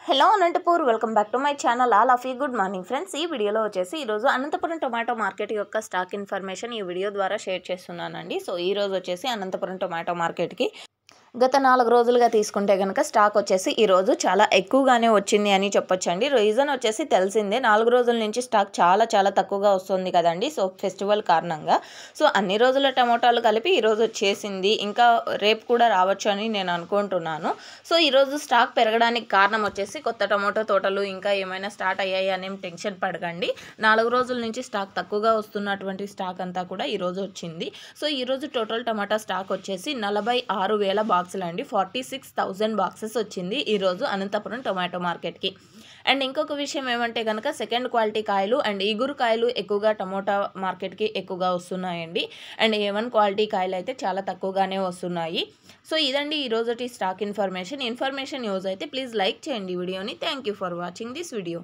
Hello Anantapur welcome back to my channel all of you good morning friends. ఈ వీడియోలో వచ్చేసి ఈరోజు అనంతపురం టొమాటో మార్కెట్ యొక్క స్టాక్ ఇన్ఫర్మేషన్ ఈ వీడియో ద్వారా షేర్ చేస్తున్నానండి. సో ఈరోజు వచ్చేసి అనంతపురం టొమాటో మార్కెట్కి గత 4 రోజులుగా తీసుకుంటే కనుక స్టాక్ వచ్చేసి ఈరోజు చాలా ఎక్కువగానే వచ్చింది అని చెప్పొచ్చండి. రీజన్ వచ్చేసి తెలిసిందే, 4 రోజుల నుంచి స్టాక్ చాలా తక్కువగా వస్తుంది కదండి. సో ఫెస్టివల్ కారణంగా సో అన్ని రోజుల టమోటాలు కలిపి ఈరోజు వచ్చేసింది. ఇంకా రేపు కూడా రావచ్చు అని నేను అనుకుంటున్నాను. సో ఈరోజు స్టాక్ పెరగడానికి కారణం వచ్చేసి కొత్త టమోటో తోటలు ఇంకా ఏమైనా స్టార్ట్ అయ్యాయి అనేం టెన్షన్ పడకండి. 4 రోజుల నుంచి స్టాక్ తక్కువగా వస్తున్నటువంటి స్టాక్ అంతా కూడా ఈరోజు వచ్చింది. సో ఈరోజు టోటల్ టమాటా స్టాక్ వచ్చేసి 46,000 బాక్సులు అండి. 46,000 బాక్సెస్ వచ్చింది ఈరోజు అనంతపురం టొమాటో మార్కెట్కి. అండ్ ఇంకొక విషయం ఏమంటే కనుక సెకండ్ క్వాలిటీ కాయలు అండ్ ఈగురు కాయలు ఎక్కువగా టమోటా మార్కెట్కి ఎక్కువగా వస్తున్నాయండి. అండ్ A1 క్వాలిటీ కాయలు అయితే చాలా తక్కువగానే వస్తున్నాయి. సో ఇదండి ఈరోజు స్టాక్ ఇన్ఫర్మేషన్ యూజ్ అయితే ప్లీజ్ లైక్ చేయండి వీడియోని. Thank you for watching this video.